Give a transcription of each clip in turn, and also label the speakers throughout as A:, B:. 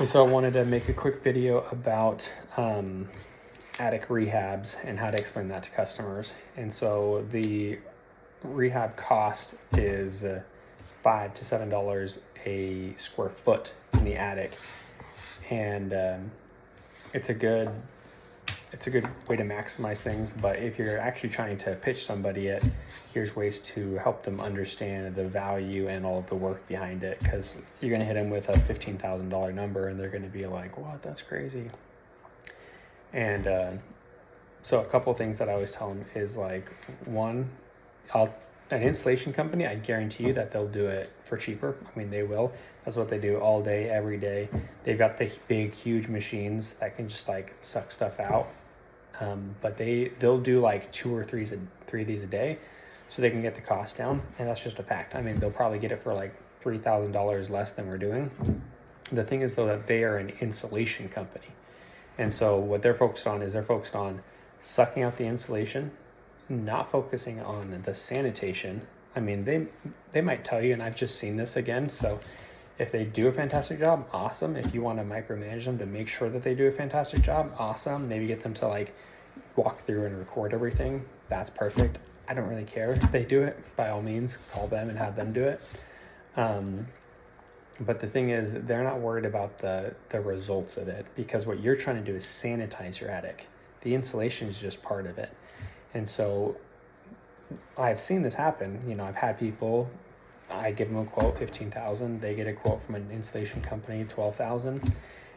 A: So I wanted to make a quick video about attic rehabs and how to explain that to customers. And so the rehab cost is $5 to $7 a square foot in the attic, and it's a good way to maximize things. But if you're actually trying to pitch somebody it, here's ways to help them understand the value and all of the work behind it, because you're going to hit them with a $15,000 number and they're going to be like, what, that's crazy. And so a couple of things that I always tell them is like, one, an installation company, I guarantee you that they'll do it for cheaper. I mean, they will. That's what they do all day, every day. They've got the big, huge machines that can just like suck stuff out. But they'll do like 2 or 3 of these a day, so they can get the cost down. And that's just a fact. I mean, they'll probably get it for like $3,000 less than we're doing. The thing is though, that they are an insulation company. And so what they're focused on is they're focused on sucking out the insulation, not focusing on the sanitation. I mean, they might tell you, and I've just seen this again. So if they do a fantastic job, awesome. If you want to micromanage them to make sure that they do a fantastic job, awesome. Maybe get them to like walk through and record everything. That's perfect. I don't really care if they do it. By all means, call them and have them do it. But the thing is, they're not worried about the results of it, because what you're trying to do is sanitize your attic. The insulation is just part of it. And so I've seen this happen. You know, I've had people, I give them a quote, $15,000. They get a quote from an insulation company, $12,000.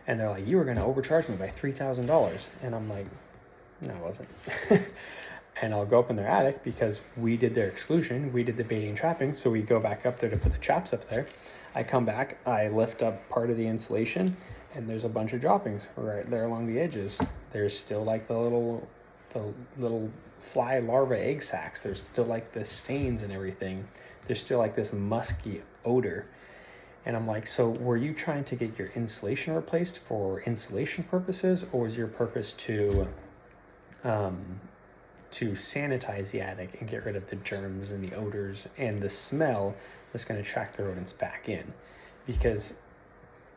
A: And they're like, you were going to overcharge me by $3,000. And I'm like, no, I wasn't. And I'll go up in their attic because we did their exclusion. We did the baiting and trapping. So we go back up there to put the traps up there. I come back, I lift up part of the insulation, and there's a bunch of droppings right there along the edges. There's still like the little fly larva egg sacs. There's still like the stains and everything. There's still like this musky odor. And I'm like, so were you trying to get your insulation replaced for insulation purposes, or was your purpose to sanitize the attic and get rid of the germs and the odors and the smell that's going to attract the rodents back in?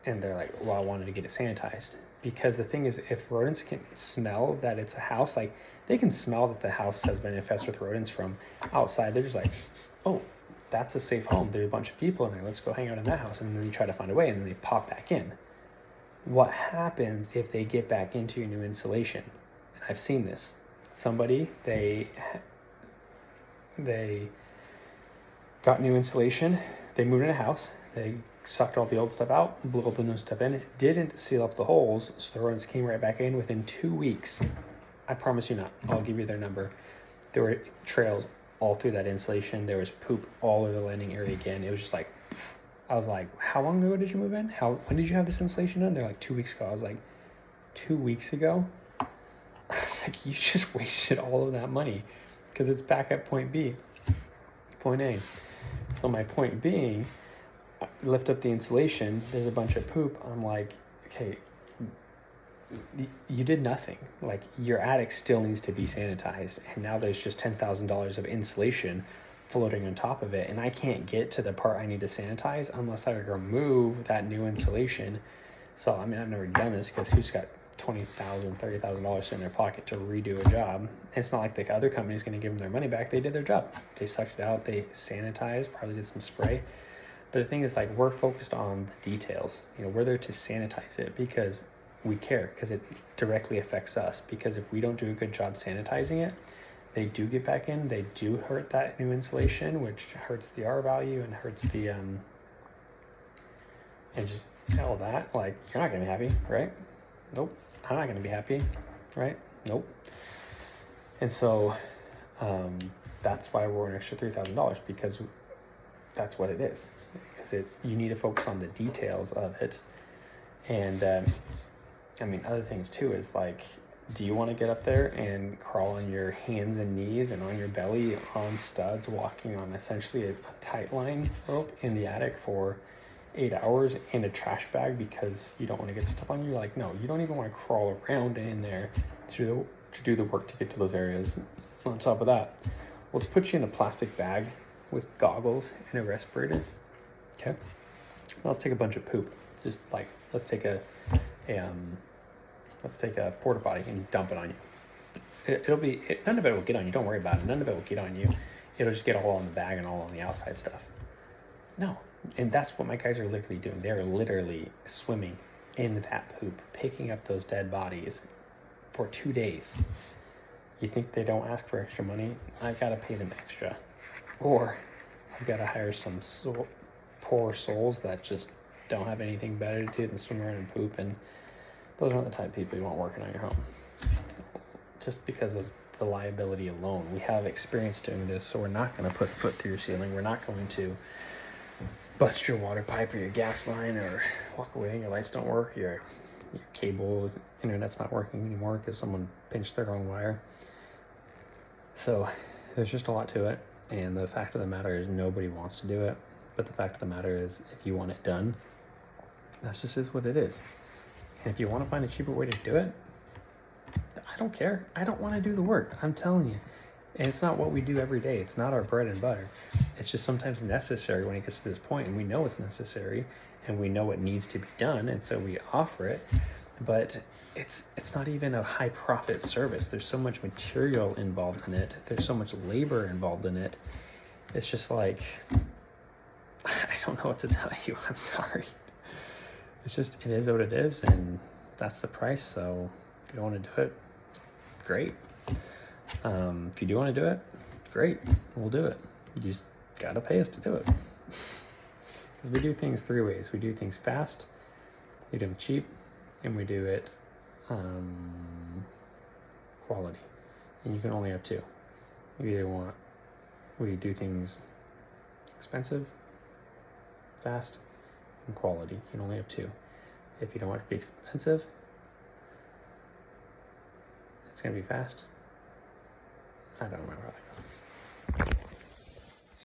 A: And they're like, well, I wanted to get it sanitized. Because the thing is, if rodents can smell that it's a house, like they can smell that the house has been infested with rodents from outside. They're just like, oh, that's a safe home. There's a bunch of people in there. Let's go hang out in that house. And then you try to find a way, and then they pop back in. What happens if they get back into your new insulation? And I've seen this. Somebody, they got new insulation. They moved in a house. They sucked all the old stuff out, blew all the new stuff in, didn't seal up the holes, so the rodents came right back in within 2 weeks. I promise you not. I'll give you their number. There were trails all through that insulation. There was poop all over the landing area again. It was just like, I was like, how long ago did you move in? When did you have this insulation done? They're like, 2 weeks ago. I was like, 2 weeks ago? I was like, you just wasted all of that money, because it's back at point B, point A. So my point being, lift up the insulation, there's a bunch of poop. I'm like, okay, you did nothing. Like, your attic still needs to be sanitized, and now there's just $10,000 of insulation floating on top of it, and I can't get to the part I need to sanitize unless I remove that new insulation. So I mean, I've never done this, because who's got $20,000, $30,000 in their pocket to redo a job? It's not like the other company's going to give them their money back. They did their job. They sucked it out. They sanitized, probably did some spray. But the thing is, like, we're focused on the details. You know, we're there to sanitize it because we care, because it directly affects us. Because if we don't do a good job sanitizing it, they do get back in. They do hurt that new insulation, which hurts the R value and hurts the and just all that. Like, you're not going to be happy, right? Nope. I'm not going to be happy, right? Nope. And so that's why we're an extra $3,000, because that's what it is. Because you need to focus on the details of it. And I mean, other things too is like, do you want to get up there and crawl on your hands and knees and on your belly on studs, walking on essentially a tight line rope in the attic for 8 hours in a trash bag because you don't want to get the stuff on you? Like, no, you don't even want to crawl around in there to do the work to get to those areas. On top of that, let's put you in a plastic bag with goggles and a respirator. Okay, now let's take a bunch of poop. Just like, let's take a porta potty and dump it on you. None of it will get on you. Don't worry about it. None of it will get on you. It'll just get all on the bag and all on the outside stuff. No. And that's what my guys are literally doing. They're literally swimming in that poop, picking up those dead bodies for 2 days. You think they don't ask for extra money? I've got to pay them extra. Or I've got to hire some poor souls that just don't have anything better to do than swim around and poop. And those aren't the type of people you want working on your home. Just because of the liability alone. We have experience doing this, so we're not going to put a foot through your ceiling. We're not going to bust your water pipe or your gas line or walk away and your lights don't work, your cable, internet's not working anymore because someone pinched their own wire. So there's just a lot to it, and the fact of the matter is nobody wants to do it, but the fact of the matter is if you want it done, that's just is what it is. And if you want to find a cheaper way to do it, I don't care. I don't want to do the work. I'm telling you. And it's not what we do every day. It's not our bread and butter. It's just sometimes necessary when it gets to this point, and we know it's necessary, and we know it needs to be done, and so we offer it. But it's not even a high profit service. There's so much material involved in it. There's so much labor involved in it. It's just like, I don't know what to tell you. I'm sorry. It's just, it is what it is, and that's the price. So if you don't want to do it, great. If you do want to do it, great, we'll do it. You just gotta pay us to do it. Because we do things 3 ways. We do things fast, we do them cheap, and we do it quality. And you can only have 2. We do things expensive, fast, and quality. You can only have 2. If you don't want it to be expensive, it's gonna be fast. I don't remember how that goes.